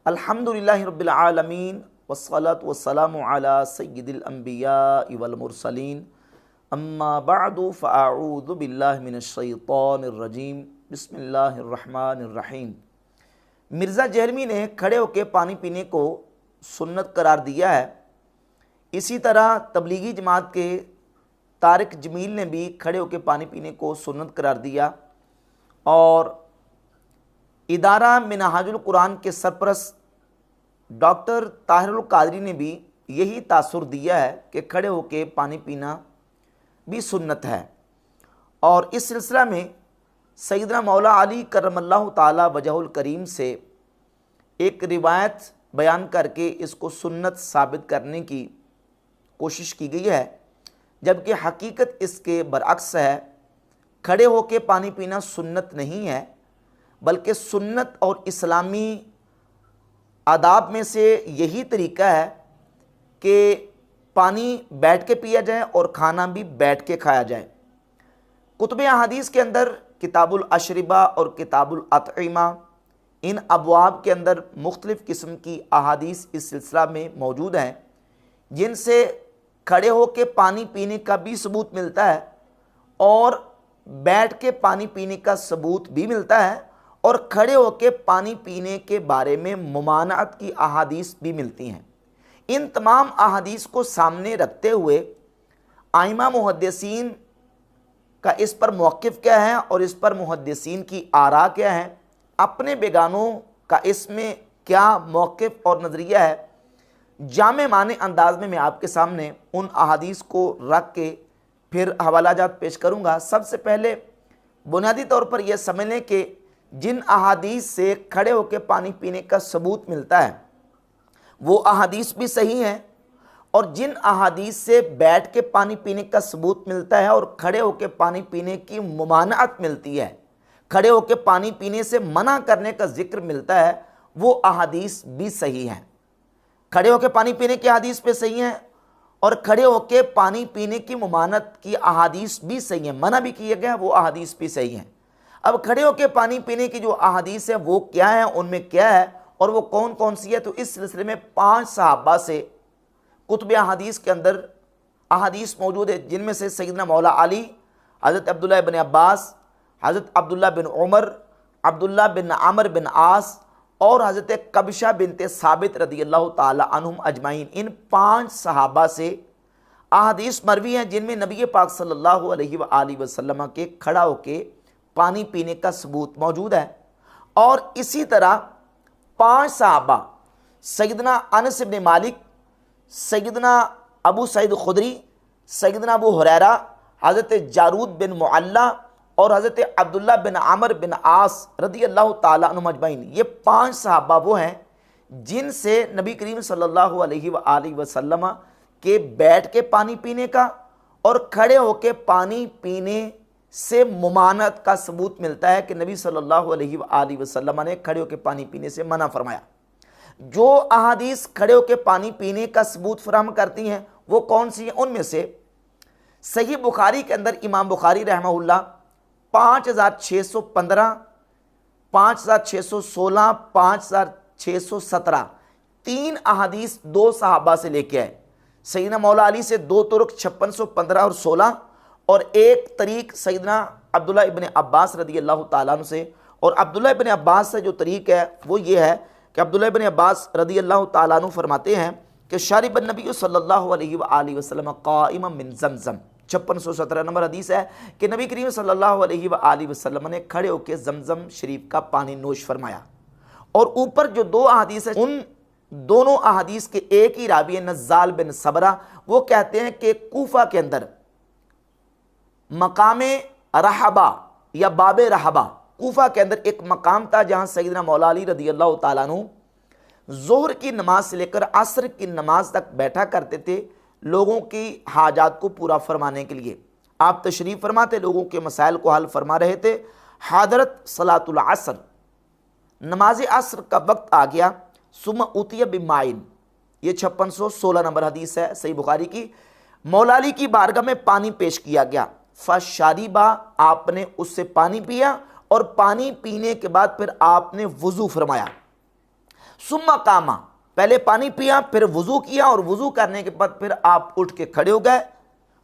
अल्हम्दुलिल्लाहि रब्बिल आलमीन वस्सलातु वस्सलामु अला सय्यिदिल अंबिया वल मुरसलीन अम्मा बअदु फ़अऊज़ु बिल्लाहि मिनश शैतानिर रजीम बिस्मिल्लाहिर रहमानिर रहीम। मिर्ज़ा जहलवी ने खड़े होकर पानी पीने को सुन्नत करार दिया है। इसी तरह तबलीगी जमात के तारिक जमील ने भी खड़े होकर पानी पीने को सुन्नत करार दिया और इदारा मिनहाजुल कुरान के सरपरस्त डॉक्टर ताहिरुल कादरी ने भी यही तासुर दिया है कि खड़े होकर पानी पीना भी सुन्नत है। और इस सिलसिला में सैयदना मौला अली करमल्लाहु ताला वजहुल करीम से एक रिवायत बयान करके इसको सुन्नत साबित करने की कोशिश की गई है, जबकि हकीकत इसके बरअक्स है। खड़े होकर पानी पीना सुन्नत नहीं है, बल्कि सुन्नत और इस्लामी आदाब में से यही तरीका है कि पानी बैठ के पिया जाए और खाना भी बैठ के खाया जाए। कुतुब अहादीस के अंदर किताबुल अशरिबा और किताबुल अतईमा, इन अबवाब के अंदर मुख्तलिफ़ किस्म की अहादीस इस सिलसिला में मौजूद हैं, जिनसे खड़े होकर पानी पीने का भी सबूत मिलता है और बैठ के पानी पीने का सबूत भी मिलता है और खड़े होकर पानी पीने के बारे में मुमानअत की अहादीस भी मिलती हैं। इन तमाम अहादीस को सामने रखते हुए आइमा मुहद्दिसीन का इस पर मौक़िफ़ क्या है और इस पर मुहद्दिसीन की आरा क्या है, अपने बेगानों का इसमें क्या मौक़िफ़ और नज़रिया है, जामे माने अंदाज में मैं आपके सामने उन अहादीस को रख के फिर हवालाजात पेश करूँगा। सबसे पहले बुनियादी तौर पर यह समझ लें कि जिन अहादीस से खड़े होकर पानी पीने का सबूत मिलता है वो अहादीस भी सही हैं, और जिन अहादीस से बैठ के पानी पीने का सबूत मिलता है और खड़े होकर पानी पीने की मुमानअत मिलती है, खड़े होकर पानी पीने से मना करने का जिक्र मिलता है, वो अहादीस भी सही हैं। खड़े होकर पानी पीने की अहादीस पे सही हैं और खड़े होकर पानी पीने की मुमानत की अहादीस भी सही हैं, मना भी किया गया वो अहादीस भी सही हैं। अब खड़े होकर पानी पीने की जो अहादीस है वो क्या है, उनमें क्या है और वो कौन कौन सी है, तो इस सिलसिले में 5 सहाबा से कुतुब अहादीस के अंदर अहादीस मौजूद है, जिनमें से सैयदना मौला अली, हज़रत अब्दुल्लाह बिन अब्बास, हज़रत अब्दुल्लाह बिन उमर, अब्दुल्लाह बिन आमर बिन आस और हज़रत कबिशा बिनते साबित रदियल्लाहु ताला अन्हुम अजमाइन। इन 5 सहाबा से अहादीस मरवी हैं जिनमें नबी पाक सल्लल्लाहु अलैहि वसल्लम के खड़ा होके पानी पीने का सबूत मौजूद है। और इसी तरह 5 सहाबा सैयदना अनस इब्न मालिक, सैयदना अबू सईद खुदरी, सैयदना अबू हुरैरा, हज़रत जारूद बिन मुअल्ला और हज़रत अब्दुल्लाह बिन आमर बिन आस रदियल्लाहु ताला अन्हुम अजमईन, ये 5 सहाबा वो हैं जिनसे नबी करीम सल्लल्लाहु अलैहि वसल्लम के बैठ के पानी पीने का और खड़े होके पानी पीने से मुमानत का सबूत मिलता है कि नबी सल्लल्लाहु अलैहि वसल्लम ने खड़े होकर पानी पीने से मना फरमाया। जो अहादीस खड़े होकर पानी पीने का सबूत फराहम करती हैं वो कौन सी हैं, उनमें से सही बुखारी के अंदर इमाम बुखारी रहमहुल्लाह 5615, 5616, 5617 3 अहादीस 2 सहाबा से लेके आए। सैयदना मौला अली से 2 तुरुक 5615 और 16 और एक तरीक सैयदना अब्दुल्लाह इब्न अब्बास रदियल्लाहु ताला अन्हु से। और अब्दुल्लाह इब्न अब्बास से जो तरीक है वो ये है कि अब्दुल्लाह इब्न अब्बास रदियल्लाहु ताला अन्हु फरमाते हैं कि शारिब नबी सल्लल्लाहु अलैहि वसल्लम क़ाइमन मिन ज़मज़म, 5617 नंबर हदीस है कि नबी करीम सल्लल्लाहु अलैहि वसल्लम ने खड़े होकर ज़मज़म शरीफ का पानी नोश फरमाया। और ऊपर जो 2 अहादीस है उन दोनों अहादीस के एक ही रावी नज़्ज़ाल बिन सबरा, वो कहते हैं कि कूफा के अंदर मकामे रहबा या बाबे रहबा, कूफा के अंदर एक मकाम था जहां सैयदना मौला अली रदियल्लाहु ताला अन्हु ज़ोहर की नमाज से लेकर असर की नमाज तक बैठा करते थे लोगों की हाजात को पूरा फरमाने के लिए। आप तशरीफ़ फरमाते, लोगों के मसाइल को हल फरमा रहे थे। हादरत सलातुल असर, नमाज असर का वक्त आ गया। सुम उतिया बिमाइन, ये 5616 नंबर हदीस है सही बुखारी की। मौला अली की बारगाह में पानी पेश किया गया, फशारिबा, आपने उससे पानी पिया और पानी पीने के बाद फिर आपने वुजू फरमाया। सुम्मा कामा, पहले पानी पिया, फिर वज़ू किया, और वज़ू करने के बाद फिर आप उठ के खड़े हो गए।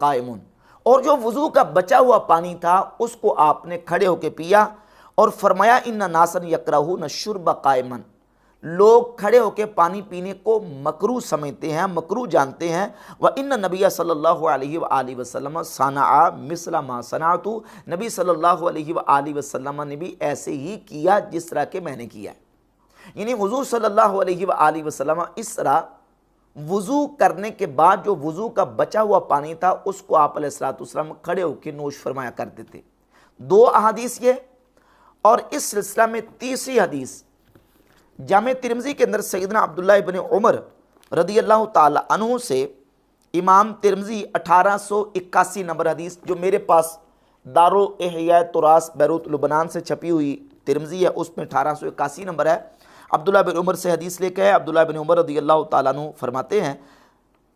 काइमुन, और जो वज़ू का बचा हुआ पानी था उसको आपने खड़े होकर पिया। और फरमाया इन्ना नासन यकरहून शुर्ब काइमन, लोग खड़े होकर पानी पीने को मकरूह समझते हैं, मकरूह जानते हैं। व इन्ना नबिया सल्लल्लाहु अलैहि वसल्लम सना मिसला मा सनातु, नबी सल्लल्लाहु अलैहि वसल्लम ने भी ऐसे ही किया जिस तरह के मैंने किया। यानी हुजूर सल्लल्लाहु अलैहि वसल्लम इस तरह वज़ू करने के बाद जो वज़ू का बचा हुआ पानी था उसको आप अलैहिस्सलातु वस्सलाम खड़े होकर नोश फरमाया करते थे। दो अहादीस ये, और इस सिलसिला में तीसरी हदीस जामे तिरमिज़ी के अंदर सैयदना अब्दुल्लाह इब्न उमर रदियल्लाहु ताला अन्हु से इमाम तिरमिज़ी 1881 नंबर हदीस, जो मेरे पास दारो इहया तुरास बैरूत लुबनान से छपी हुई तिरमिज़ी है, उसमें 1881 नंबर है। अब्दुल्लाह बिन उमर से हदीस लेकर है। अब्दुल्लाह बिन उमर रदियल्लाहु ताला अन्हु फरमाते हैं,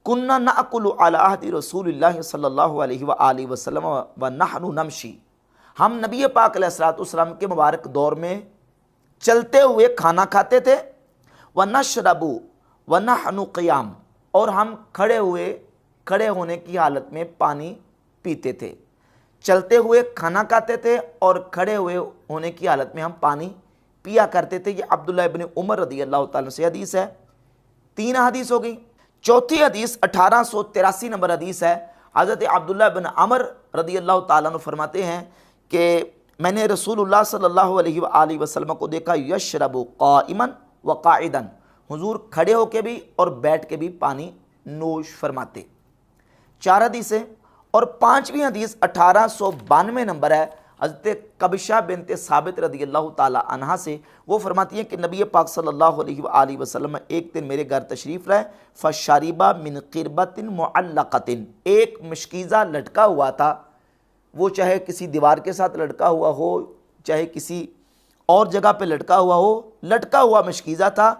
कुन्ना नअकुलु अला अहदी रसूलिल्लाहि सल्लल्लाहु अलैहि वसल्लम व नहनु नमशी, हम नबी पाक अलैहिस्सलातु वस्सलाम के मुबारक दौर में चलते हुए खाना खाते थे। व नशरबु व नहनु क़ियाम, और हम खड़े होने की हालत में पानी पीते थे। चलते हुए खाना खाते थे और खड़े हुए होने की हालत में हम पानी पिया करते थे। ये अब्दुल्लाह इब्न उमर रदियल्लाहु ताला से हदीस है। तीन हदीस हो गई। चौथी हदीस 1883 नंबर हदीस है। हज़रत अब्दुल्लाह बिन अमर रदियल्लाहु ताला अन्हु फरमाते हैं कि मैंने रसूलुल्लाह सल्लल्लाहु अलैहि वसल्लम को देखा यशरबु काइमन व काइदन, हुजूर खड़े होके भी और बैठ के भी पानी नोश फरमाते। चार हदीसें। और पांचवी हदीस 1892 नंबर है, हज़रत कबिशा बिनते साबित रदियल्लाहु ताला अन्हा से। वो फरमाती हैं कि नबी पाक सल्लल्लाहु अलैहि वसल्लम एक दिन मेरे घर तशरीफ़ लाए। फ़शरिबा मिन क़िरबतिन मुअल्लक़तिन, एक मशकीज़ा लटका हुआ था, वो चाहे किसी दीवार के साथ लटका हुआ हो, चाहे किसी और जगह पे लटका हुआ हो, लटका हुआ मशकीज़ा था।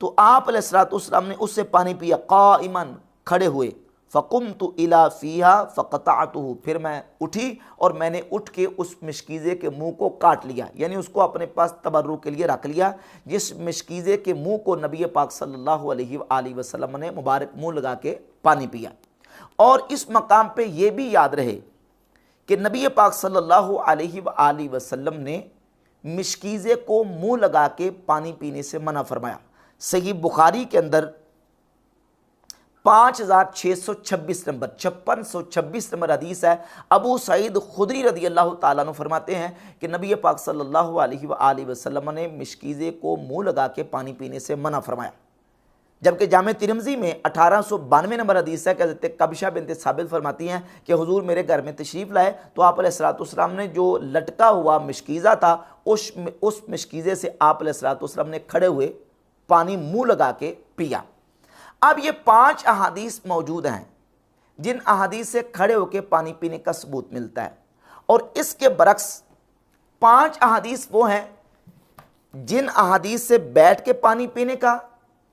तो आप अलैहिस्सलातु वस्सलाम ने उससे पानी पिया काइमन, खड़े हुए। फ़कुमतु इला फ़ीहा फ़क़तअतुहु, फिर मैं उठी और मैंने उठ के उस मशकीज़े के मुंह को काट लिया, यानी उसको अपने पास तबर्रुक के लिए रख लिया, जिस मशकीज़े के मुंह को नबी पाक सल्लल्लाहु अलैहि वसल्लम ने मुबारक मुंह लगा के पानी पिया। और इस मकाम पे ये भी याद रहे कि नबी पाक सल्लल्लाहु अलैहि वसल्लम ने मशकीज़े को मुंह लगा के पानी पीने से मना फरमाया। सही बुखारी के अंदर 5626 नंबर 5626 नंबर हदीस है। अबू सईद खुदरी रदियल्लाहु ताला अन्हु फरमाते हैं कि नबी पाक सल्लल्लाहु अलैहि वसल्लम ने मशकीज़े को मुंह लगा के पानी पीने से मना फरमाया। जबकि जामे तिरमिज़ी में 1892 नंबर हदीस है कि हज़रत कबिशा बिनते साबित फरमाती हैं कि हुजूर मेरे घर में तशरीफ़ लाए तो आप अलैहिस्सलातु वस्सलाम ने जो लटका हुआ मशकीज़ा था उस मशकीज़े से आप अलैहिस्सलातु वस्सलाम ने खड़े हुए पानी मुंह लगा के पिया। अब ये 5 अहादीस मौजूद हैं जिन अहादीस से खड़े होकर पानी पीने का सबूत मिलता है, और इसके बरक्स 5 अहादीस वो हैं जिन अहादीस से बैठ के पानी पीने का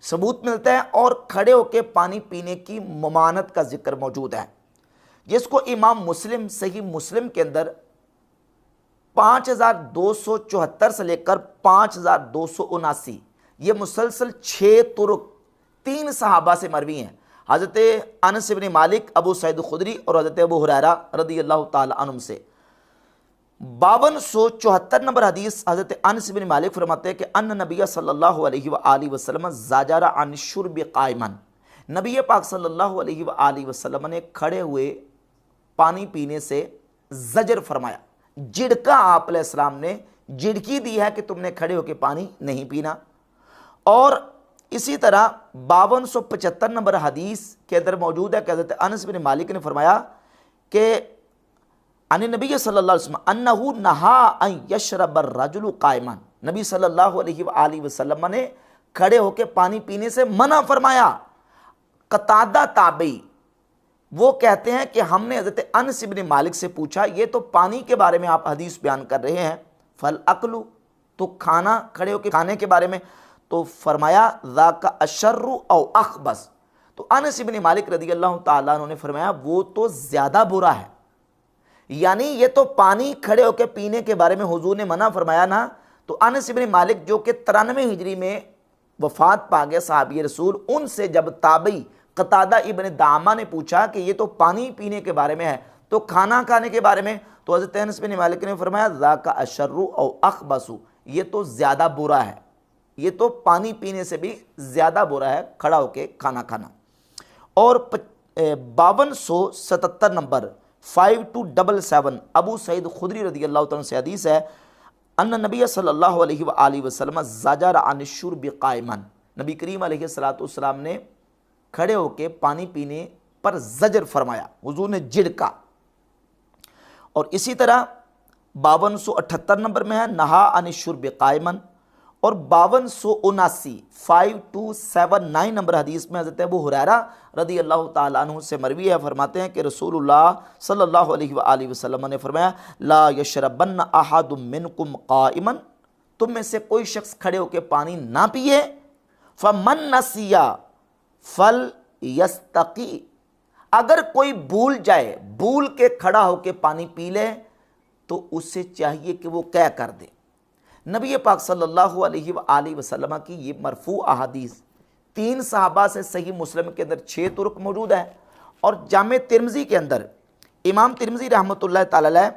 सबूत मिलता है और खड़े होकर पानी पीने की ममानत का जिक्र मौजूद है, जिसको इमाम मुस्लिम सही मुस्लिम के अंदर 5274 से लेकर 5279 ये मुसलसल 6 तुरुक 3 सहाबा से मरवी हैं। हज़रत अनस इब्न मालिक, अबू सईद खुदरी और हज़रत अबू हुरैरा रदियल्लाहु ताला अन्हुम से। 5274 नंबर हदीस हज़रत अनस इब्न मालिक फरमाते हैं कि अन्न नबी सल्लल्लाहु अलैहि वसल्लम ज़ाजरा अन शुर्ब काइमन, नबी पाक सल्लल्लाहु अलैहि वसल्लम ने खड़े हुए पानी पीने से ज़जर फरमाया, झिड़का आप अलैहिस्सलाम ने झिड़की दी है कि तुमने खड़े होकर पानी नहीं पीना। और इसी तरह 5275 नंबर हदीस के अंदर मौजूद है कि हज़रत अनस बिन मालिक ने फरमाया कि अन नबी सल्लल्लाहु अलैहि वसल्लम अन्नहु नहा अन यशरब अर्रजुलु काइमन, नबी सल्लल्लाहु अलैहि वसल्लम ने खड़े होकर पानी पीने से मना फरमाया। कतादा ताबई वो कहते हैं कि हमने हज़रत अनस बिन मालिक से पूछा, ये तो पानी के बारे में आप हदीस बयान कर रहे हैं, फल अकलू तो खाना, खड़े होकर खाने के बारे में, तो फरमाया ज़ाका अशर्रु औ अखबस, तो अनस इब्न मालिक रदियल्लाहु ताला अन्हु ने फरमाया वो तो ज़्यादा बुरा है। यानी ये तो पानी खड़े होकर पीने के बारे में हुजूर ने मना फरमाया ना, तो अनस इब्न मालिक जो कि 93 हिजरी में वफात पा गए सहाबी रसूल, उनसे जब ताबई कतादा इब्न दामा ने पूछा कि ये तो पानी पीने के बारे में है, तो खाना खाने के बारे में, तो हज़रत अनस बिन मालिक ने फरमाया ज़ाका अशर्रु औ अखबसु, ये तो ज़्यादा बुरा है, ये तो पानी पीने से भी ज़्यादा बुरा है खड़ा होके खाना खाना। और 5277 नंबर 5277 अबू सईद खुदरी रदी अल्लाह तआला से हदीस है, अन्ना नबी सल्लल्लाहु अलैहि वसल्लम ज़जर अन शुर्ब क़ाइमन, नबी करीम अलैहिस्सलातु वस्सलाम ने खड़े होके पानी पीने पर ज़जर फरमाया, हुजूर ने झिड़का। और इसी तरह 5278 नंबर में है नहा अन शुर्ब क़ाइमन। और 5279 5279 नंबर हदीस में हज़रत अबू हुरैरा रदी अल्लाह ताला अन्हु से मरवी है, फरमाते हैं कि रसूलुल्लाह सल्लल्लाहु अलैहि वसल्लम ने फरमाया ला यशरबन्न अहदुम मिनकुम क़ाइमन, तुम में से कोई शख्स खड़े होकर पानी ना पिए, फमन नसिया फल यस्तकी, अगर कोई भूल जाए, भूल के खड़ा होकर पानी पी ले, तो उससे चाहिए कि वो क्या कर दे। नबी पाक सल्लल्लाहु अलैहि वसल्लम की ये मरफू अहादीस 3 सहाबा से सही मुस्लिम के अंदर 6 तुर्क मौजूद है। और जामे तिरमिज़ी के अंदर इमाम तिरमिज़ी रहमतुल्लाह ताला अलैह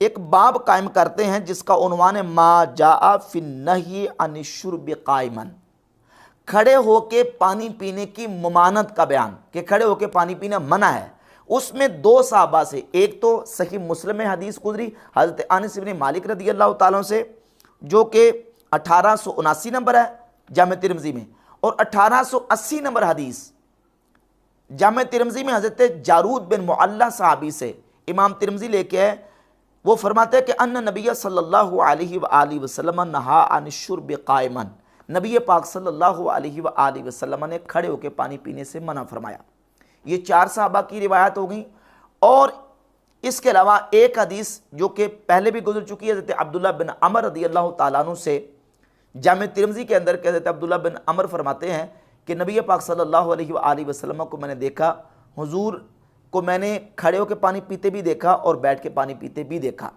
एक बाब कायम करते हैं जिसका उन्वान है मा जाआ फिन नही अन शुर्ब क़ाइमन, खड़े होके पानी पीने की ममानत का बयान, कि खड़े होके पानी पीना मना है। उसमें 2 सहाबा से, एक तो सही मुस्लिम में हदीस गुजरी हज़रत अनस इब्न मालिक रदी अल्लाह ताला से, जो कि 1879 नंबर है जामे तिरमिज़ी में, और 1880 नंबर हदीस जामे तिरमिज़ी में हज़रत जारूद बिन मुअल्ला साहबी से इमाम तिरमिज़ी लेके है। वो फरमाते हैं कि अन्ना नबी सल्लल्लाहु अलैहि वसल्लम नहा अन शुर्ब क़ाइमन, नबी पाक सल्लल्लाहु अलैहि वसल्लम ने खड़े होकर पानी पीने से मना फरमाया। ये 4 सहाबा की रिवायत हो गई। और इसके अलावा एक हदीस जो कि पहले भी गुजर चुकी है, हज़रत अब्दुल्लाह बिन अमर रदी अल्लाह ताला अन्हु से, जामे तिरमिज़ी के अंदर हज़रत अब्दुल्लाह बिन अमर फरमाते हैं कि नबी पाक सल्लल्लाहु अलैहि वसल्लम को मैंने देखा, हुजूर को मैंने खड़े होकर पानी पीते भी देखा और बैठ के पानी पीते भी देखा।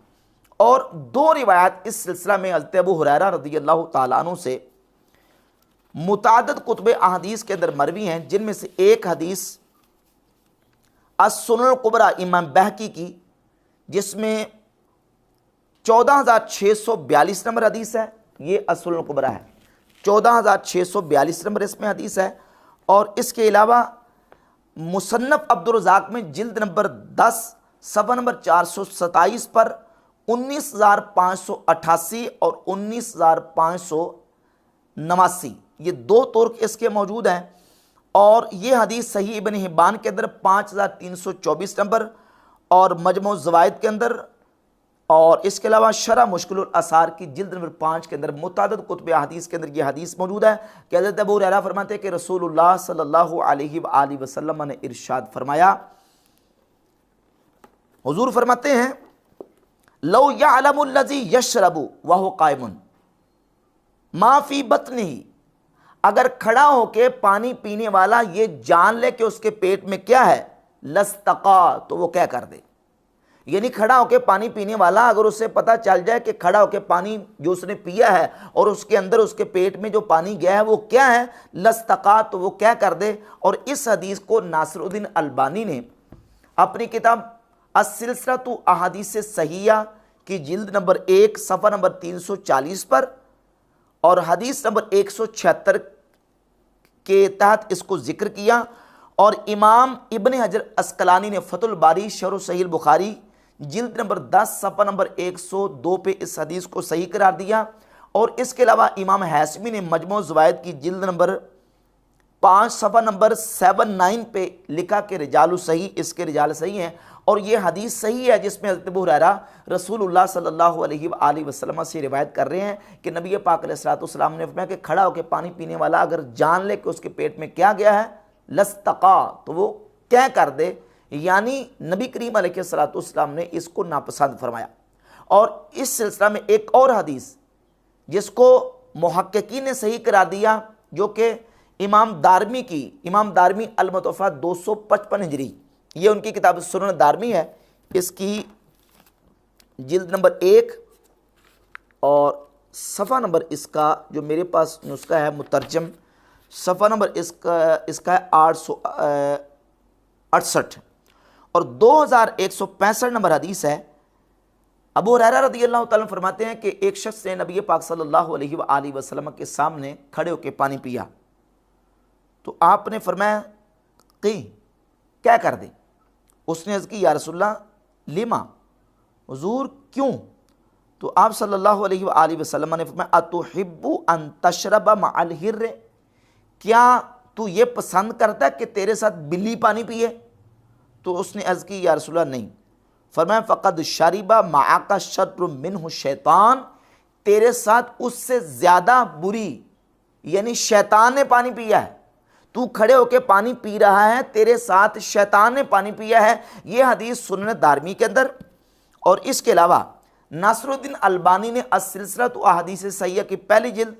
और 2 रिवायत इस सिलसिला में हज़रत अबू हुरैरा रदी अल्लाह ताला अन्हु से मुतादद कुतुब अहादीस के अंदर मरवी हैं, जिनमें से एक हदीस अस-सुनन कुबरा इमाम बहकी की, जिसमें 14642 नंबर हदीस है। ये अस-सुनन कुबरा है, 14642 नंबर इसमें हदीस है। और इसके अलावा मुसन्नफ अब्दुर रज़ाक में जिल्द नंबर 10 सफ़ा नंबर 427 पर 19588 और 19589 ये 2 तुर्क इसके मौजूद हैं। और ये हदीस सही इब्न हिब्बान के अंदर 5324 नंबर और मजमू ज़वाइद के अंदर, और इसके अलावा शरह मुश्किलुल असार की जिल्द नंबर 5 के अंदर मुतादद कुतुब हदीस के अंदर ये हदीस मौजूद है कि हज़रत अबू हुरैरा फरमाते हैं कि रसूलुल्लाह सल्लल्लाहु अलैहि वसल्लम ने इरशाद फरमाया, हुजूर फरमाते हैं लौ यअलमुल लज़ी यशरबु वहुव क़ाइमुन मा फ़ी बत्निही, अगर खड़ा होके पानी पीने वाला ये जान ले कि उसके पेट में क्या है, लस्तका, तो वो क्या कर दे। यानी खड़ा होके पानी पीने वाला अगर उसे पता चल जाए कि खड़ा होके पानी जो उसने पिया है और उसके अंदर उसके पेट में जो पानी गया है वो क्या है, लस्तका, तो वो क्या कर दे। और इस हदीस को नासिरुद्दीन अलबानी ने अपनी किताब अस-सिलसिलतु अहादीस सहीहा की जिल्द नंबर 1 सफ़ा नंबर 340 पर और हदीस नंबर 176 के तहत इसको जिक्र किया। और इमाम इब्न हजर अस्कलानी ने फतुल बारी शरह सहीह बुखारी जिल्द नंबर 10 सफ़ा नंबर 102 पे इस हदीस को सही करार दिया। और इसके अलावा इमाम हैसमी ने मजमू ज़वाइद की जिल्द नंबर 5 सफ़ा नंबर 79 पे लिखा कि रिजालु सही, इसके रिजाल सही हैं। और ये हदीस सही है जिसमें हज़रत अबू हुरैरा रसूलुल्लाह सल्लल्लाहु अलैहि वसल्लम से रिवायत कर रहे हैं कि नबी पाक अलैहिस्सलाम ने फरमाया कि खड़ा होकर पानी पीने वाला अगर जान ले कि उसके पेट में क्या गया है, लस्तका, तो वो क्या कर दे। यानी नबी करीम अलैहिस्सलाम ने इसको नापसंद फरमाया। और इस सिलसिला में एक और हदीस जिसको मुहक्किकीन ने सही करार दिया, जो कि इमाम दारमी अल-मुतवफ़ा 255 हिजरी, ये उनकी किताब सुनन दारमी है, इसकी जिल्द नंबर 1 और सफ़ा नंबर इसका जो मेरे पास नुस्खा है मुतरजम, सफ़ा नंबर इसका है 868 और 2165 नंबर हदीस है। अबू हुरैरा रज़ियल्लाहु ताला फरमाते हैं कि एक शख्स ने नबी पाक सल्लल्लाहु अलैहि वसल्लम के सामने खड़े होकर पानी पिया, तो आपने फरमाया कि क्या कर दे। उसने अर्ज़ की या रसूलल्लाह लिमा, हुज़ूर क्यों। तो आप सल्लल्लाहु अलैहि वसल्लम ने फरमाया अतुहिब्बु अन तशरबा मअल हिर्र, क्या तू ये पसंद करता कि तेरे साथ बिल्ली पानी पिए। तो उसने अर्ज़ की या रसूलल्लाह नहीं। फरमाया फ़क़द शरिबा मअका शर्रु मिन्हु शैतान, तेरे साथ उससे ज़्यादा बुरी यानी शैतान ने पानी पिया है। तू खड़े होकर पानी पी रहा है, तेरे साथ शैतान ने पानी पिया है। ये हदीस सुनन दारमी के अंदर और इसके अलावा नासरुद्दीन अलबानी ने अस-सिलसिलतु अहादीस सहीह की पहली जिल्द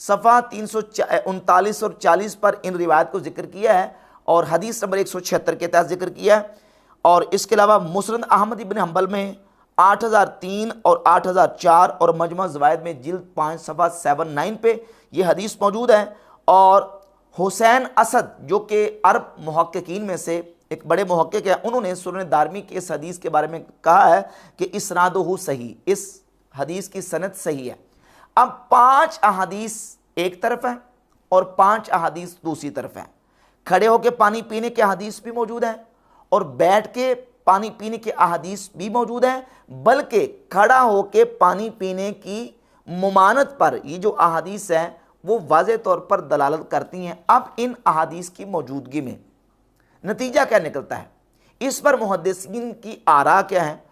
सफ़ा 339 और 40 पर इन रिवायत को जिक्र किया है और हदीस नंबर 176 के तहत जिक्र किया है। और इसके अलावा मुस्नद अहमद इब्न हंबल में 8003 और 8004 और मजमा ज़वाइद में जिल्द 5 सफ़ा 79 पे ये हदीस मौजूद है। और हुसैन असद जो कि अरब मुहक्किकीन में से एक बड़े मुहक्किक है, उन्होंने सुनन दारमी के इस हदीस के बारे में कहा है कि इस्नादुहु सही, इस हदीस की सनद सही है। अब 5 अहादीस एक तरफ है और 5 अहादीस दूसरी तरफ है। खड़े होकर पानी पीने के अहादीस भी मौजूद हैं और बैठ के पानी पीने के अहादीस भी मौजूद हैं, बल्कि खड़ा होकर पानी पीने की मुमानत पर ये जो अहादीस हैं वो वाज़े तौर पर दलालत करती हैं। अब इन अहादीस की मौजूदगी में नतीजा क्या निकलता है, इस पर मुहद्दिसीन की आरा क्या है।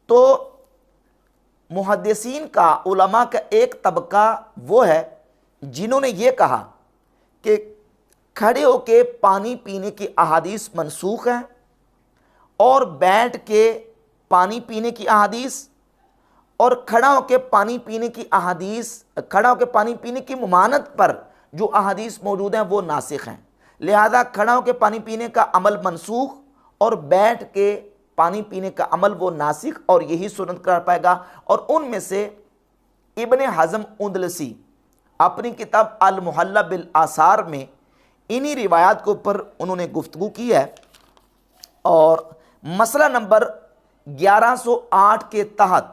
तो मुहद्दिसीन का, उलमा का एक तबका वो है जिन्होंने ये कहा कि खड़े होके पानी पीने की अहादीस मनसूख है और बैठ के पानी पीने की अहादीस और खड़ा होकर पानी पीने की अहादीस, खड़ा होकर पानी पीने की मुमानत पर जो अहादीस मौजूद हैं वो नासिख हैं। लिहाजा खड़ा होकर पानी पीने का अमल मनसूख और बैठ के पानी पीने का अमल वो नासिख और यही सुन्नत करार पाएगा। और उनमें से इब्ने हज़म उंदलसी अपनी किताब अल मुहल्ला बिल आसार में इन्हीं रिवायात के ऊपर उन्होंने गुफ्तगू की है और मसला नंबर 1108 के तहत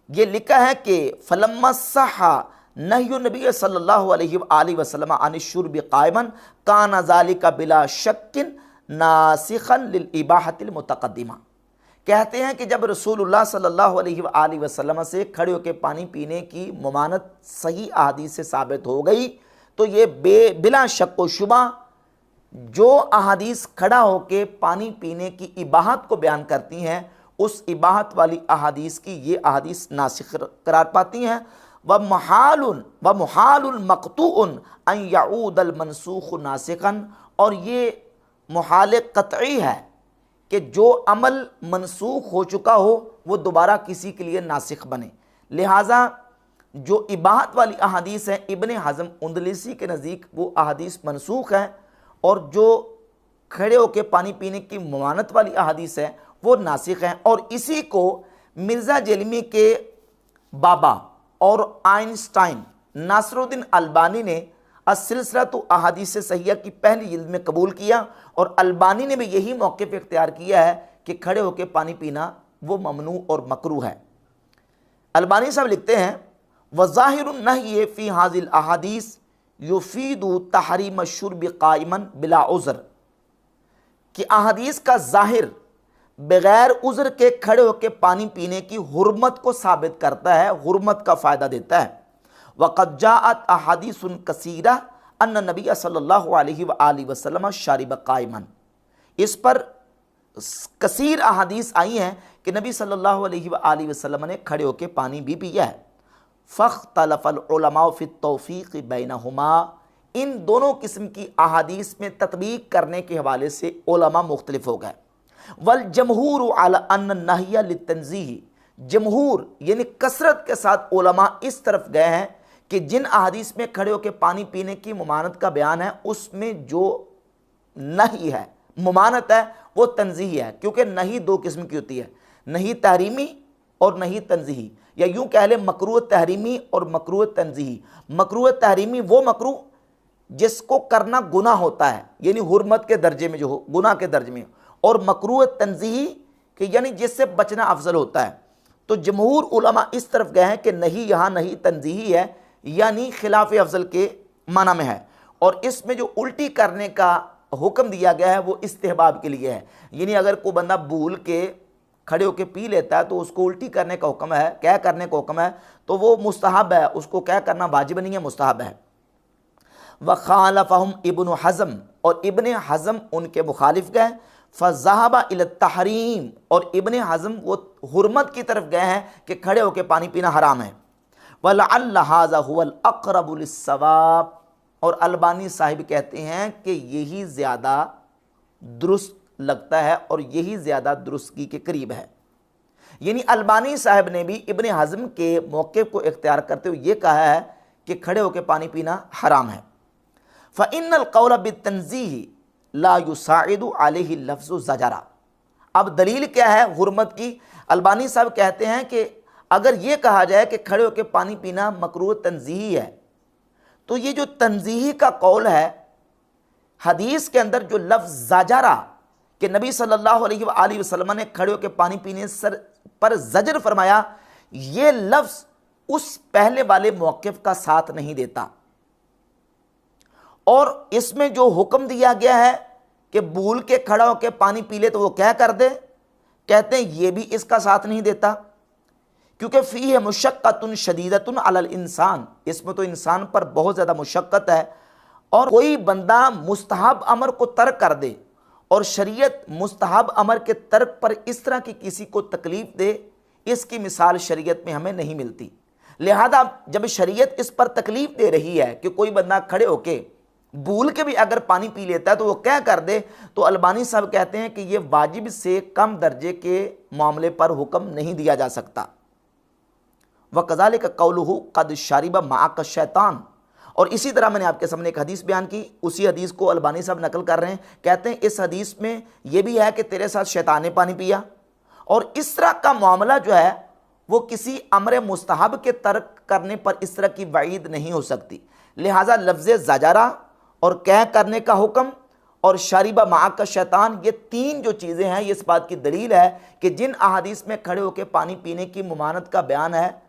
ये लिखा है कि फलम्मा सहा नह्यु नबी सल्लल्लाहु अलैहि वसल्लम अन शुर्ब क़ाइमन काना ज़ालिका बिला शक्किन नासिखन लिल इबाहतिल मुतक़द्दिमा। कहते हैं कि जब रसूलुल्लाह सल्लल्लाहु अलैहि वसल्लम से खड़े होकर पानी पीने की मुमानत सही अहादीस से साबित हो गई तो ये बिला शक व शुबा जो अहादीस खड़ा होकर पानी पीने की इबाहत को बयान करती हैं उस इबाहत वाली अहादीस की ये अहादीस नासिख करार पाती हैं। व मुहालुल मक़तूउन अन यऊदल मनसूख नासिखन, और ये मुहाल क़तई है कि जो अमल मनसूख हो चुका हो वो दोबारा किसी के लिए नासिख बने। लिहाजा जो इबाहत वाली अहादीस है इब्ने हज़म उंदलसी के नज़दीक वो अहादीस मनसूख है और जो खड़े होकर पानी पीने की मुमानत वाली अहादीस है वो नासिख हैं। और इसी को मिर्ज़ा जेलमी के बाबा और आइंस्टाइन नासरुद्दीन अलबानी ने अस-सिलसिलतु अहादीस सहीह की पहली जिल्द में कबूल किया और अलबानी ने भी यही मौक़िफ़ इख्तियार किया है कि खड़े होकर पानी पीना वो ममनू और मकरूह है। अलबानी साहब लिखते हैं वज़ाहिरुन नही फ़ी हाज़िल अहादीस युफ़ीदु तहरीम शुर्ब क़ाइमन बिला उज़्र, कि अहादीस का ज़ाहिर बग़ैर उज़्र के खड़े होकर पानी पीने की हुर्मत को साबित करता है, हुर्मत का फ़ायदा देता है। वक़द जाअत अहादीसुन कसीरा अन्न नबी सल्लल्लाहु अलैहि वसल्लम शारिब क़ाइमन, इस पर कसीर अहादीस आई हैं कि नबी सल्लल्लाहु अलैहि वसल्लम ने खड़े होकर पानी भी पिया है। फ़ख्तलफ़ल उलमा फ़ी तौफ़ीक़ बैनहुमा, इन दोनों किस्म की अहादीस में तत्बीक करने के हवाले से उलमा मुख्तलिफ हो गए। वल जमहूर अला अन्न नहिया लितंज़ीह, जमहूर यानी कसरत के साथ उलमा इस तरफ गए हैं कि जिन अहादीस में खड़े होकर पानी पीने की मुमानत का बयान है उसमें जो नहीं है, मुमानत है, वो तंज़ीही है। क्योंकि नहीं दो किस्म की होती है, नहीं तहरीमी और नहीं तंज़ीही। या यूं कह ले मकरूह तहरीमी और मकरूह तंजीही। मकरूह तहरीमी वो मकरूह जिसको करना गुनाह होता है, यानी हुर्मत के दर्जे में जो हो, गुनाह के दर्जे में, और मकरूह तंजीही कि यानी जिससे बचना अफजल होता है। तो जमहूर उलमा इस तरफ गए हैं कि नहीं, यहाँ नहीं तंजीही है, यानी खिलाफ अफजल के माना में है। और इसमें जो उल्टी करने का हुक्म दिया गया है वो इस्तेहबाब के लिए है, यानी अगर कोई बंदा भूल के खड़े होकर पी लेता है तो उसको उल्टी करने का हुक्म है, क्या करने का हुक्म है, तो वो मुस्तहब है, उसको क्या करना वाजिब नहीं है, मुस्तहब है। वखालफ़हुम इब्न हज़म, और इब्न हज़म उनके मुखालिफ गए। फ़ज़हबा इला तहरीम, और इब्न हज़म वो हुर्मत की तरफ गए हैं कि खड़े होकर पानी पीना हराम है। वलअल्ल हाज़ा हुवल अक़रबु लिस्सवाब, और अलबानी साहिब कहते हैं कि यही ज़्यादा दुरुस्त लगता है और यही ज़्यादा दुरुस्तगी के करीब है। यानी अलबानी साहिब ने भी इब्न हज़म के मौक़िफ़ को इख्तियार करते हुए ये कहा है कि खड़े होकर पानी पीना हराम है। फ़इन्नल क़ौल बित्तंज़ीह ला युसाइदु अलैहि लफ्ज़ु ज़जरा। अब दलील क्या है हुर्मत की? अलबानी साहब कहते हैं कि अगर ये कहा जाए कि खड़े होकर पानी पीना मकरूह तंज़ीही है, तो ये जो तंज़ीही का कौल है, हदीस के अंदर जो लफ्ज़ ज़जरा कि नबी सल्लल्लाहु अलैहि वसल्लम ने खड़े होकर पानी पीने सर पर ज़जर फरमाया, ये लफ्ज़ उस पहले वाले मौक़िफ़ का साथ नहीं देता। और इसमें जो हुक्म दिया गया है कि भूल के खड़ा होकर पानी पी ले तो वो क्या कर दे, कहते हैं ये भी इसका साथ नहीं देता, क्योंकि फ़ीह मुशक्क़तुन शदीदतुन अलल इंसान, इसमें तो इंसान पर बहुत ज़्यादा मुशक्क़त है। और कोई बंदा मुस्तहब अमर को तर्क कर दे और शरीयत मुस्तहब अमर के तर्क पर इस तरह की किसी को तकलीफ़ दे, इसकी मिसाल शरीयत में हमें नहीं मिलती। लिहाजा जब शरीयत इस पर तकलीफ़ दे रही है कि कोई बंदा खड़े होके भूल के भी अगर पानी पी लेता है तो वो क्या कर दे, तो अलबानी साहब कहते हैं कि ये वाजिब से कम दर्जे के मामले पर हुक्म नहीं दिया जा सकता। व कज़ालिक कौलुहु क़द शरिब माअक शैतान, और इसी तरह मैंने आपके सामने एक हदीस बयान की, उसी हदीस को अलबानी साहब नकल कर रहे हैं, कहते हैं इस हदीस में यह भी है कि तेरे साथ शैतान ने पानी पिया। और इस तरह का मामला जो है वो किसी अमर मुस्तहब के तर्क करने पर इस तरह की वईद नहीं हो सकती। लिहाजा लफ्ज़ ज़जरा और क्या करने का हुक्म और शरीबा माअक का शैतान, ये तीन जो चीज़ें हैं, ये इस बात की दलील है कि जिन अहादीस में खड़े होकर पानी पीने की मुमानत का बयान है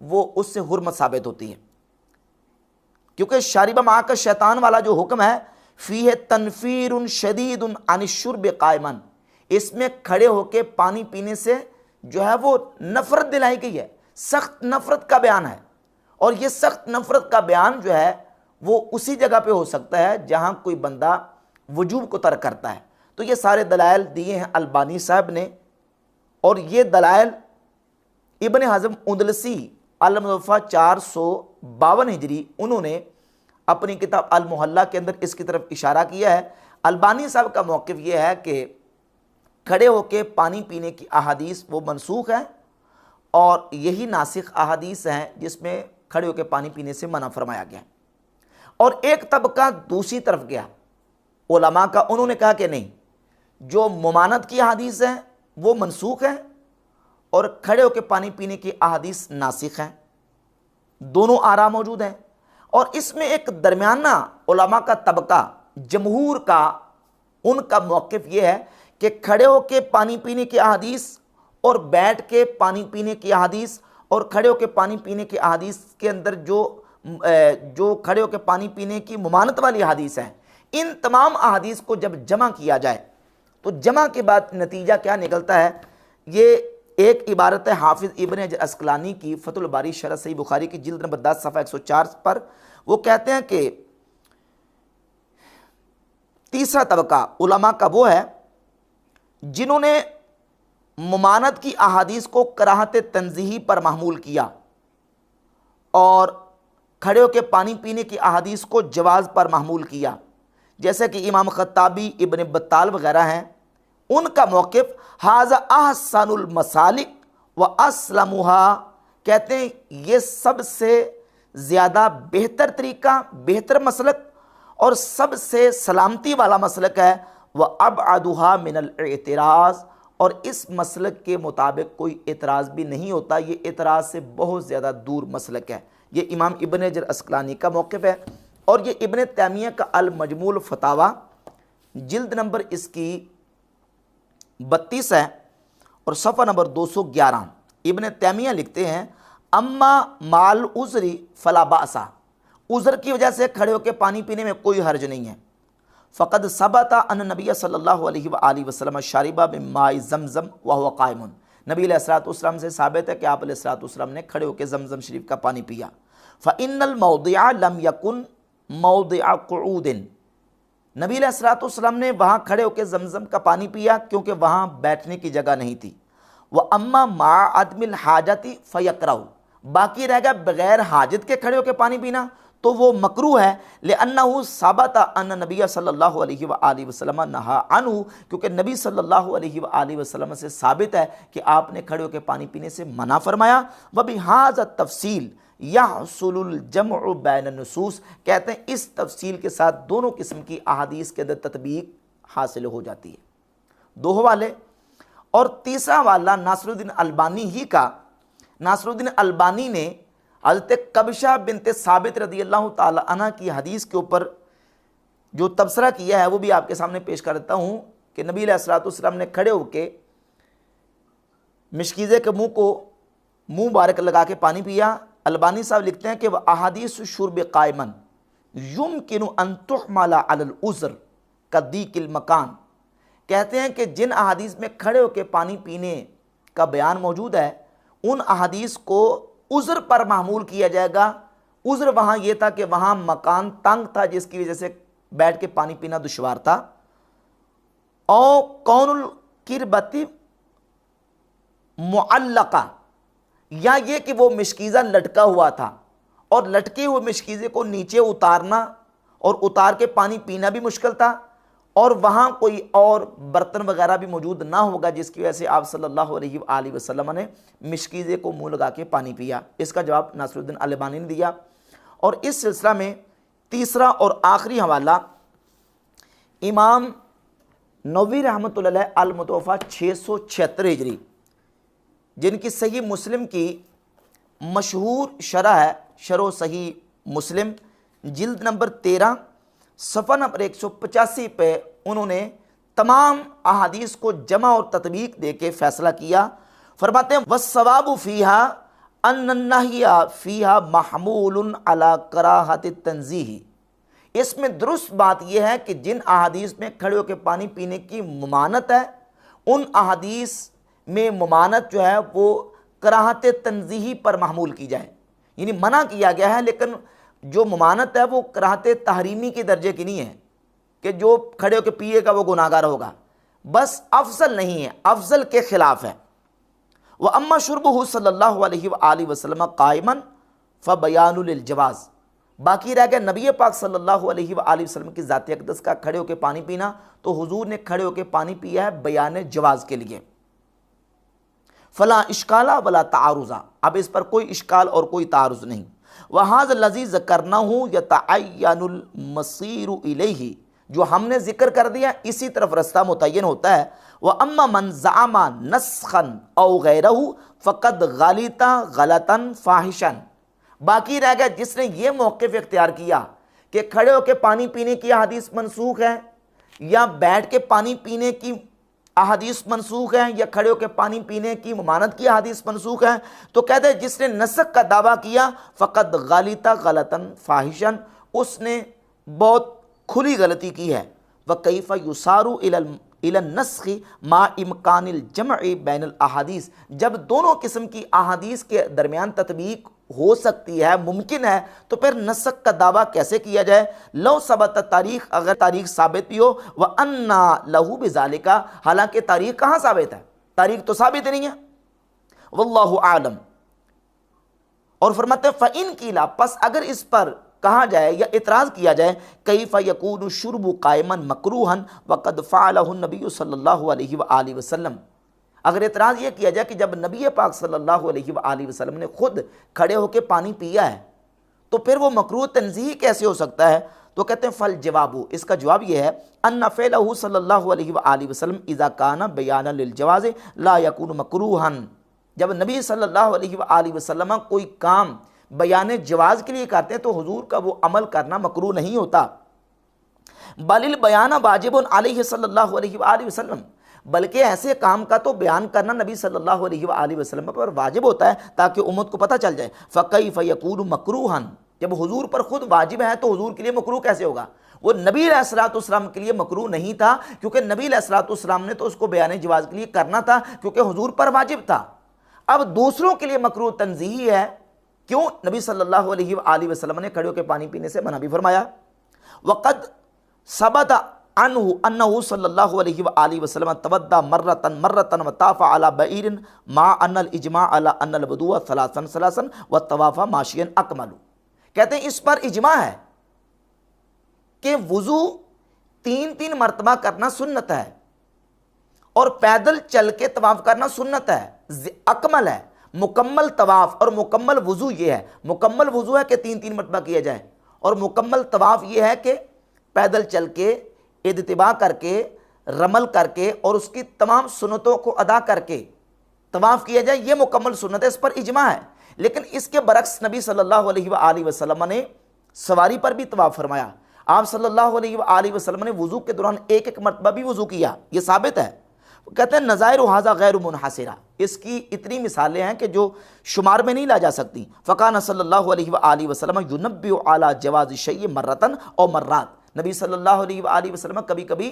वो उससे हुर्मत साबित होती है। क्योंकि शरीबा माअक का शैतान वाला जो हुक्म है, फ़ीह तनफ़ीरुन शदीदुन अनिश्शुर्ब क़ाइमन, इसमें खड़े होकर पानी पीने से जो है वो नफ़रत दिलाई गई है, सख्त नफ़रत का बयान है। और ये सख्त नफ़रत का बयान जो है वो उसी जगह पे हो सकता है जहां कोई बंदा वजूब को तर्क करता है। तो ये सारे दलाइल दिए हैं अलबानी साहब ने, और ये दलाइल इब्न हज़म उंदलसी अल-मुज़फ़्फ़ा 452 हिजरी उन्होंने अपनी किताब अल मुहल्ला के अंदर इसकी तरफ इशारा किया है। अलबानी साहब का मौक़िफ़ ये है कि खड़े होकर पानी पीने की अहादीस वो मनसूख है और यही नासिख अहादीस हैं जिसमें खड़े होकर पानी पीने से मना फरमाया गया। और एक तबका दूसरी तरफ गया उलमा का, उन्होंने कहा कि नहीं, जो मुमानत की अहादीस है वो मनसूख है और खड़े होकर पानी पीने की अहादीस नासिख हैं। दोनों आरा मौजूद हैं। और इसमें एक दरमियाना उलमा का तबका जमहूर का, उनका मौक़िफ़ ये है कि खड़े होकर पानी पीने की अहादीस और बैठ के पानी पीने की अहादीस और खड़े होकर पानी पीने की अहादीस के अंदर जो खड़े होकर पानी पीने की मुमानत वाली अहादीस हैं, इन तमाम अहादीस को जब जमा किया जाए तो जमा के बाद नतीजा क्या निकलता है। ये एक इबारत है हाफिज़ इब्न हजर अस्क़लानी की फ़तहुल बारी शरह सही बुखारी की जिल्द नंबर 10 सफ़ा 104 पर। वो कहते हैं कि तीसरा तबका उलमा का वो है जिन्होंने मुमानत की अहादीस को कराहत तंज़ीही पर महमूल किया और खड़े होकर पानी पीने की अहादीस को जवाज़ पर महमूल किया, जैसे कि इमाम ख़त्ताबी, इब्न बत्ताल वगैरह हैं। उनका मौक़िफ़ हाज़ा अहसनुल मसालिक व अस्लमुहा, कहते हैं ये सबसे ज़्यादा बेहतर तरीका, बेहतर मसलक और सबसे सलामती वाला मसलक है। व अबअदुहा मिनल इतिराज़, और इस मसलक के मुताबिक कोई एतराज़ भी नहीं होता। ये एतराज़ से बहुत ज़्यादा दूर मसलक है। ये इमाम इब्न हजर अस्कलानी का मौक़िफ़ है और ये इब्न तैमिया का अल मजमूल फतावा जिल्द नंबर इसकी 32 है और सफ़ा नंबर 211। इब्न तैमिया लिखते हैं, अम्मा माल उज़री फला बासा, उज़र की वजह से खड़े होकर पानी पीने में कोई हर्ज नहीं है। फ़क़द सबता अन नबी सल्लल्लाहु अलैहि वसल्लम शारिबा बिमाई ज़मज़म व हुवा क़ाइमुन, नबी अलैहिस्सलाम से साबित है कि आप अलैहिस्सलाम ने खड़े होकर ज़मज़म शरीफ का पानी पिया। फ़इन्नल मौदिअ लम यकुन मौदिअ क़ुऊदिन, नबी अलैहिस्सलाम ने वहाँ खड़े होकर ज़मज़म का पानी पिया क्योंकि वहाँ बैठने की जगह नहीं थी। व अम्मा मा अदमिल हाजती फ़यकरहु, बाकी रह गया बग़ैर हाजत के खड़े होकर पानी पीना तो वो मकरूह है। लिअन्नहु सबता अन्न नबी सल्लल्लाहु अलैहि वसल्लम नहा अन्हु, क्योंकि नबी सल्लल्लाहु अलैहि वसल्लम से साबित है कि आपने खड़े होकर पानी पीने से मना फरमाया। व बिहाज़ा तफसील यहसुलुल जम्उ बैन नुसूस, कहते हैं इस तफसील के साथ दोनों किस्म की अहादीस के अंदर तत्बीक हासिल हो जाती है। दो हवाले और तीसरा वाला नासरुद्दीन अलबानी ही का। नासरुद्दीन अलबानी ने हज़रत कबशा बिनते साबित रज़ियल्लाहु ताला अन्हा की हदीस के ऊपर जो तबसरा किया है वो भी आपके सामने पेश कर देता हूँ कि नबी अलैहिस्सलाम ने खड़े होकर मिशकीज़े के मुँह मुबारक लगा के पानी पिया। अलबानी साहब लिखते हैं कि वह अहादीस शुर्ब क़ाइमन युमकिनु अन तुहमला अलल उज़्र कदीकिल मकान, कहते हैं कि जिन अहादीस में खड़े होकर पानी पीने का बयान मौजूद है उन अहादीस को उज़्र पर मामूल किया जाएगा। उज़्र वहाँ ये था कि वहाँ मकान तंग था जिसकी वजह से बैठ के पानी पीना दुश्वार था। और कौनुल किरबती मुअल्लका, या ये कि वो मिशकीज़ा लटका हुआ था और लटके हुए मिशकीज़े को नीचे उतारना और उतार के पानी पीना भी मुश्किल था और वहाँ कोई और बर्तन वगैरह भी मौजूद ना होगा जिसकी वजह से आप सल्लल्लाहु अलैहि वसल्लम ने मिशकीज़े को मुँह लगा के पानी पिया। इसका जवाब नासरुद्दीन अलबानी ने दिया। और इस सिलसिला में तीसरा और आखिरी हवाला इमाम नववी रहमतुल्लाह अलैह अल मुतवफ़ा 676 हिजरी, जिनकी सही मुस्लिम की मशहूर शरह है, शरह सही मुस्लिम जिल्द नंबर 13 सफ़ा नंबर 185 पे उन्होंने तमाम अहादीस को जमा और तत्बीक दे के फ़ैसला किया। फरमाते हैं वस्सवाबु फ़ीहा अन्नहिया फ़ीहा महमूलुन अला कराहति तंज़ीही, इसमें दुरुस्त बात यह है कि जिन अहादीस में खड़े होकर पानी पीने की ममानत है उन अहादीस में ममानत जो है वो कराहत तंज़ीही पर महमूल की जाए, यानी मना किया गया है, लेकिन जो ममानत है वो कराहत तहरीमी के दर्जे की नहीं है कि जो खड़े होकर पिएगा वो गुनाहगार होगा, बस अफजल नहीं है, अफजल के खिलाफ है। वह अम्मा शुरबहु सल्लल्लाहु अलैहि वसल्लम क़ाइमन फ़बयानुल लिल जवाज़, बाकी रह गया नबी पाक सल्लल्लाहु अलैहि वसल्लम की ज़ात अक़दस का खड़े होकर पानी पीना, तो हुजूर ने खड़े होकर पानी पिया है बयान जवाज़ के लिए। फ़ला इश्काला वला तारुज़ा, अब इस पर कोई इश्काल और कोई तारुज़ नहीं। वहाज़ लज़ीज़ करना हूँ यतअय्यनुल मसीरु इलैहि, जो हमने जिक्र कर दिया इसी तरफ रास्ता मुतय्यन होता है। वह अम्मा मन ज़अमा नस्खन औ गैरहु फ़क़द गलिता गलतन फ़ाहिशन, बाकी रह गया जिसने ये मौक़िफ़ इख्तियार किया कि खड़े होकर पानी पीने की हदीस मनसूख है या बैठ के पानी पीने की अहादीस मनसूख हैं या खड़े होकर पानी पीने की ममानत की अहादीस मनसूख हैं, तो कहते हैं जिसने नसक का दावा किया फ़क़द गलिता गलतन फ़ाहिशन, उसने बहुत खुली गलती की है। व कैफ़ युसारु इलन नस्खी मा इम्कानिल जमअ बैनल अहादीस, जब दोनों किस्म की अहादीस के दरमियान तत्बीक हो सकती है, मुमकिन है, तो फिर नसक का दावा कैसे किया जाए। लो सबत तारीख, अगर तारीख साबित भी हो, व अन्ना लहू बिज़ालिका, हालांकि तारीख कहाँ साबित है, तारीख तो साबित नहीं है। वल्लाहु आलम। और फरमाते फ़इन कीला, पस अगर इस पर कहा जाए या इतराज़ किया जाए कैफ़ यकूनु शुर्बु क़ाइमन मकरूहन वक़द फ़अलहु नबी सल्लल्लाहु अलैहि वसल्लम, अगर एतराज़ ये किया जाए कि जब नबी पाक सल्लल्लाहु अलैहि वसल्लम ने खुद खड़े होकर पानी पिया है तो फिर वो मकरूह तंज़ीही कैसे हो सकता है। तो कहते हैं फल जवाबू, इसका जवाब यह है अन्ना फ़ेलहू सल्लल्लाहु अलैहि वसल्लम इज़ा काना बयाना लिल जवाज़ ला यकून मकरूहन। जब नबी सल्लल्लाहु अलैहि वसल्लम कोई काम बयान जवाज़ के लिए करते हैं तो हुजूर का वो अमल करना मकरूह नहीं होता। बलिल बयाना वाजिबुन अलैहि सल्लल्लाहु अलैहि वसल्लम, बल्कि ऐसे काम का तो बयान करना नबी सल्लल्लाहु अलैहि वसल्लम पर वाजिब होता है ताकि उम्मत को पता चल जाए। फ़कैफ़ यकूनु मकरूहन, जब हुजूर पर खुद वाजिब है तो हुजूर के लिए मकरूह कैसे होगा? वो नबी अलैहिस्सलाम के लिए मकरूह नहीं था, क्योंकि नबी अलैहिस्सलाम ने तो उसको बयान जवाज़ के लिए करना था क्योंकि हुजूर पर वाजिब था। अब दूसरों के लिए मकरूह तंज़ीही है, क्यों? नबी सल्लल्लाहु अलैहि वसल्लम ने खड़े होकर पानी पीने से मना भी फरमाया। वक़द सबत अन्हु अन्नहु सल्लल्लाहु अलैहि वसल्लम तवद्दा मर्रतन व ताफ़ा अला बईरिन मा अन्नल इजमा अला अन्नल वुदू सलासन सलासन व तवाफ़ा माशियन अकमलु। कहते हैं इस पर इजमा है कि वुज़ू 3-3 मरतबा करना सुन्नत है और पैदल चल के तवाफ़ करना सुन्नत है, अकमल है। मुकम्मल तवाफ़ और मुकम्मल वुज़ू ये है, मुकम्मल वुज़ू है कि 3-3 मरतबा किया जाए और मुकम्मल तवाफ़ ये है कि पैदल चल के इत्तिबा करके रमल करके और उसकी तमाम सुन्नतों को अदा करके तवाफ़ किया जाए, ये मुकम्मल सुन्नत है, इस पर इजमा है। लेकिन इसके बरक्स नबी सल्लल्लाहु अलैहि वसल्लम ने सवारी पर भी तवाफ़ फरमाया। आप सल्लल्लाहु अलैहि वसल्लम ने वुज़ू के दौरान एक मरतबा भी वुज़ू किया, ये साबित है। कहते हैं नज़ाइर हाज़ा गैर मुनहसिरा, इसकी इतनी मिसालें हैं कि जो शुमार में नहीं ला जा सकती। फ़काना सल्लल्लाहु अलैहि वसल्लम युनब्बिउ अला जवाज़ि शैइ मर्रतन और मर्रात, नबी सल्लल्लाहु अलैहि वसल्लम कभी कभी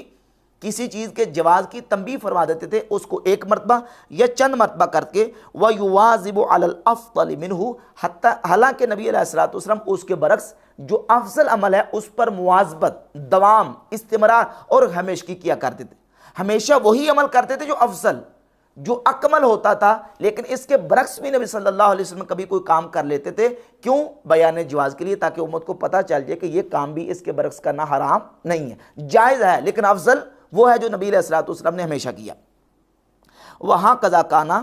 किसी चीज़ के जवाज़ की तंबीह फरमा देते थे, उसको एक मरतबा या चंद मरतबा करके व युवाज़िबु अलल अफ़्ज़ल मिन्हु, हत्ता हालांकि नबी अलैहिस्सलातु वस्सलाम उसके बरक्स जो अफजल अमल है उस पर मुआज़बत, दवाम, इस्तिमरार और हमेशगी किया करते थे। हमेशा वही अमल करते थे जो अफजल, जो अकमल होता था। लेकिन इसके बरक्स भी नबी सल्लल्लाहु अलैहि वसल्लम कभी कोई काम कर लेते थे, क्यों? बयान जवाज़ के लिए, ताकि उम्मत को पता चल जाए कि ये काम भी इसके बरक्स करना हराम नहीं है, जायज़ है, लेकिन अफजल वो है जो नबी अलैहिस्सलातु वस्सलाम ने हमेशा किया। वहाँ कज़ा काना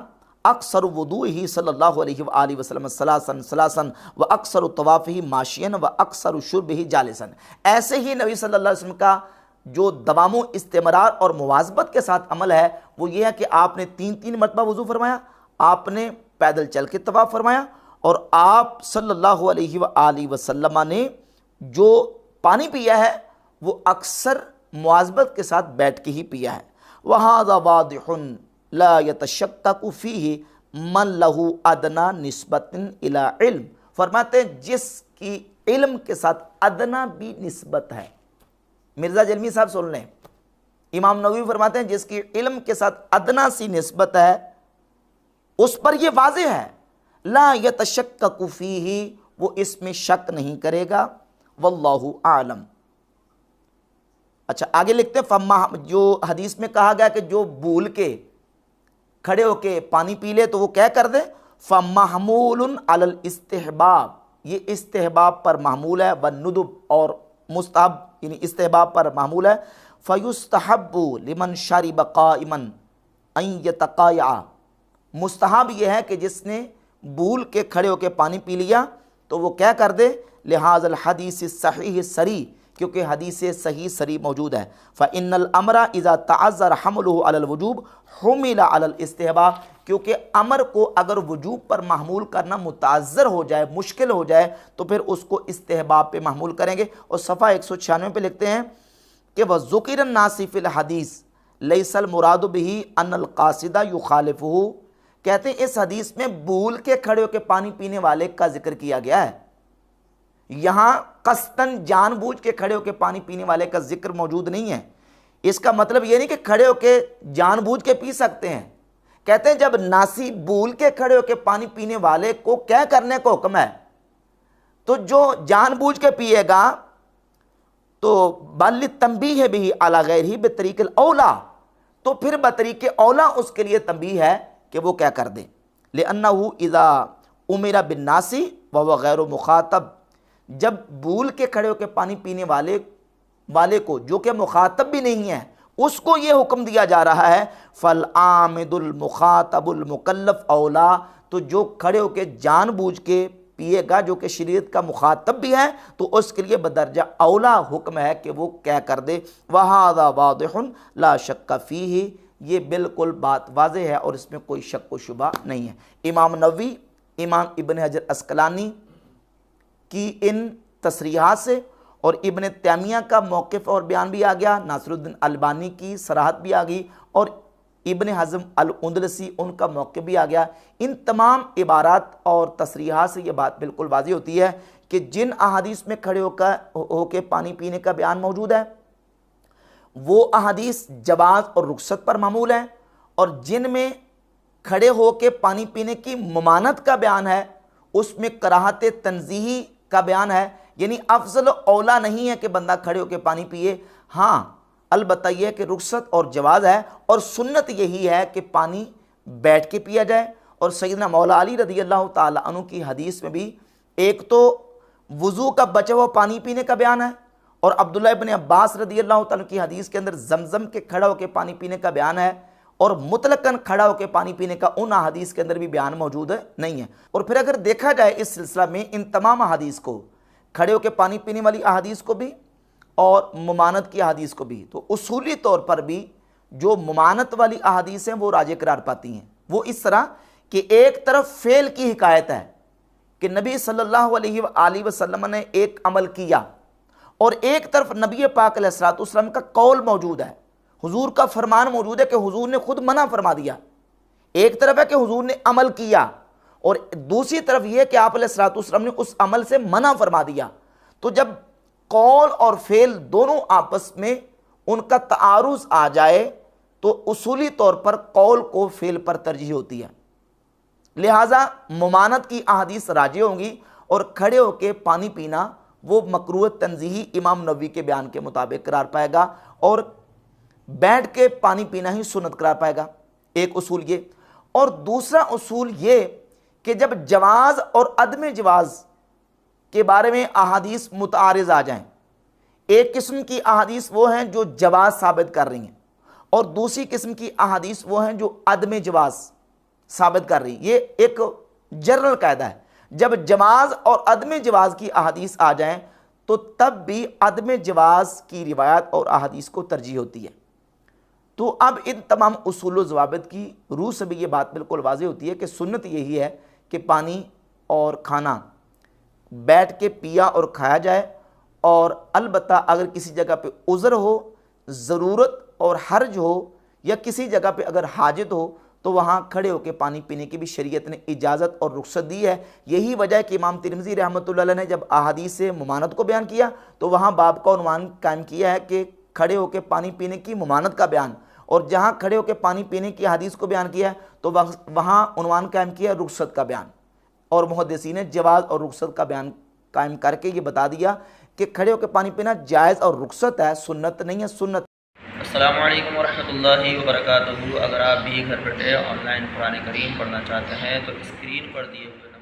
अक्सर वुदू ही सल्लल्लाहु अलैहि वसल्लम सलासन सलासन व अक्सर तवाफ़ ही माशियन व अक्सर शुर्ब ही जालिसन। ऐसे ही नबी सल्लल्लाहु अलैहि वसल्लम का जो दवामो इस्तेमरार और मुवाज़बत के साथ अमल है वो ये है कि आपने 3-3 मरतबा वुज़ू फरमाया, आपने पैदल चल के तवाफ़ फरमाया और आप सल्लल्लाहु अलैहि वसल्लम ने जो पानी पिया है वो अक्सर मुवाज़बत के साथ बैठ के ही पिया है। वहाज़ा वादिहुन ला यतशक्ककु फ़ीही मन लहू अदना निस्बतिन इला इल्म, फरमाते हैं जिसकी इल्म के साथ अदना भी निस्बत है। मिर्ज़ा जलमी साहब सुन लें, इमाम नववी फरमाते हैं जिसकी इल्म के साथ अदना सी निस्बत है उस पर यह वाज़ेह है ला यतशक्ककु फ़ीही, वो इसमें शक नहीं करेगा। वल्लाहु आलम। अच्छा आगे लिखते हैं फम्मा, जो हदीस में कहा गया कि जो भूल के खड़े होके पानी पी ले तो वो क्या कर दे, फमहमूलुन अलल इस्तिहबाब, ये इस्तिहबाब पर महमूल है, व नुदुब और मुस्तहब यानी इस्तिहबाब पर महमूल है। फ़युस्तहब्बु लिमन शरिब क़ाइमन अन यतक़ाया, मुस्तहब यह है कि जिसने भूल के खड़े होके पानी पी लिया तो वो क्या कर दे, लिहाज़ल हदीस सहीह सरी, क्योंकि हदीस सही सरी मौजूद है। फ़इन्नल अमरा इज़ा तअज़्ज़र हम्लुहु अलल वुजूब हुमिला अलल इस्तिहबाब, क्योंकि अमर को अगर वजूब पर महमूल करना मुतअज़्ज़र हो जाए, मुश्किल हो जाए, तो फिर उसको इस्तिहबाब पे महमूल करेंगे। और सफ़ा 196 पे लिखते हैं कि वह ज़ुकिरन नासिफ़िल हदीस लैसल मुरादु बिही अन्नल क़ासिदा युखालिफुहु, कहते हैं इस हदीस में भूल के खड़े होकर पानी पीने वाले का जिक्र किया गया है, यहाँ कस्तन जानबूझ के खड़े होकर पानी पीने वाले का जिक्र मौजूद नहीं है। इसका मतलब ये नहीं कि खड़े होकर जानबूझ के पी सकते हैं। कहते हैं जब नासी भूल के खड़े होकर पानी पीने वाले को क्या करने को हुक्म है, तो जो जानबूझ के पिएगा तो बल तंबीह भी अला गैरिही बितरीक़िल औला, तो फिर बतरीक़े औला उसके लिए तंबीह है कि वो क्या कर दे। लिअन्नहु इज़ा उमिरा बिन्नासी व हुवा गैरु मुखातब, जब भूल के खड़े होकर पानी पीने वाले को जो कि मुखातब भी नहीं है उसको ये हुक्म दिया जा रहा है, फल आमिदुल मुखातबुल मुकल्लफ औला, तो जो खड़े होकर जानबूझ के पिएगा जो कि शरीयत का मुखातब भी है, तो उसके लिए बदरजा औला हुक्म है कि वो क्या कर दे, वहादा वादिहुन ला शक्का फीही, ये बिल्कुल बात वाज़ेह है और इसमें कोई शक व शुबा नहीं है। इमाम नववी, इमाम इब्न हजर अस्कलानी की इन तसरीहात से और इब्न तैमिया का मौक़िफ़ और बयान भी आ गया, नासिरुद्दीन अलबानी की सराहत भी आ गई और इब्न हज़म अल-अंदलसी उनका मौक़िफ़ भी आ गया। इन तमाम इबारात और तसरीहात से ये बात बिल्कुल वाज़ेह होती है कि जिन अहादीस में खड़े होकर पानी पीने का बयान मौजूद है वो अहादीस जवाज़ और रुख्सत पर मामूल हैं, और जिन में खड़े होकर पानी पीने की ममानत का बयान है उसमें कराहत तंज़ीही का बयान है, यानी अफजल औला नहीं है कि बंदा खड़े होकर पानी पिए। हाँ, अलबत्ता यह है कि रुख्सत और जवाज़ है और सुन्नत यही है कि पानी बैठ के पिया जाए। और सैयदना मौला अली रज़ी अल्लाह ताला अन्हु की हदीस में भी एक तो वज़ू का बचा हुआ पानी पीने का बयान है, और अब्दुल्लाह इब्न अब्बास रज़ी अल्लाह ताला की हदीस के अंदर जमजम के खड़ा होकर पानी पीने का बयान है, और मुतलकन खड़ा होकर पानी पीने का उन हदीस के अंदर भी बयान मौजूद नहीं है। और फिर अगर देखा जाए इस सिलसिला में इन तमाम हदीस को, खड़े होकर पानी पीने वाली अहादीस को भी और मुमानत की अहादीस को भी, तो उसूली तौर पर भी जो मुमानत वाली अहादीस हैं वो राज करार पाती हैं। वो इस तरह कि एक तरफ फेल की हिकायत है कि नबी सल्लल्लाहु अलैहि वसल्लम ने एक अमल किया, और एक तरफ नबी पाक अलैहिस्सलातु वस्सलाम का कौल मौजूद है, हुजूर का फरमान मौजूद है कि हुजूर ने खुद मना फरमा दिया। एक तरफ है कि हुजूर ने अमल किया, और दूसरी तरफ यह कि आप अलैहिस्सलातु वस्सलाम ने उस अमल से मना फरमा दिया। तो जब कौल और फेल दोनों आपस में उनका तारुज़ आ जाए तो उसूली तौर पर कौल को फेल पर तरजीह होती है, लिहाजा मुमानत की अहादीस राजी होंगी, और खड़े होकर पानी पीना वो मकरूह तंज़ीही इमाम नववी के बयान के मुताबिक करार पाएगा, और बैठ के पानी पीना ही सुन्नत करार पाएगा। एक उसूल ये, और दूसरा उसूल ये कि जब जवाज़ और अदम जवाज़ के बारे में अहादीस मुतारिज़ आ जाएं, एक किस्म की अहादीस वो हैं जो जवाज़ साबित कर रही हैं, और दूसरी किस्म की अहादीस वो हैं जो अदम जवाज़ साबित कर रही हैं। ये एक जनरल कायदा है, जब जवाज़ और अदम जवाज़ की अहादीस आ जाएं तो तब भी अदम जवाज़ की रिवायत और अहादीस को तरजीह होती है। तो अब इन तमाम उसूल व ज़वाबित की रूह से भी ये बात बिल्कुल वाज़ेह होती है कि सुन्नत यही है कि पानी और खाना बैठ के पिया और खाया जाए, और अलबत्ता अगर किसी जगह पे उज़र हो, ज़रूरत और हर्ज हो, या किसी जगह पे अगर हाजत हो, तो वहाँ खड़े होकर पानी पीने की भी शरीयत ने इजाज़त और रुख्सत दी है। यही वजह है कि इमाम तिरमिज़ी रहमतुल्लाह अलैह ने जब अहादीस से मुमानत को बयान किया तो वहाँ बाब का उन्वान कायम किया है कि खड़े होकर पानी पीने की मुमानत का बयान, और जहाँ खड़े होकर पानी पीने की हदीस को बयान किया है तो वहाँ उन्वान कायम किया रुख्सत का बयान, और मुहद्दिसीन ने जवाज़ और रुख्सत का बयान कायम करके ये बता दिया कि खड़े होकर पानी पीना जायज़ और रुख्सत है, सुन्नत नहीं है। सुन्नत। अस्सलामु अलैकुम वरहमतुल्लाहि वबरकातुहू। अगर आप भी घर बैठे ऑनलाइन कुरान करीम पढ़ना चाहते हैं तो स्क्रीन पर दिए हुए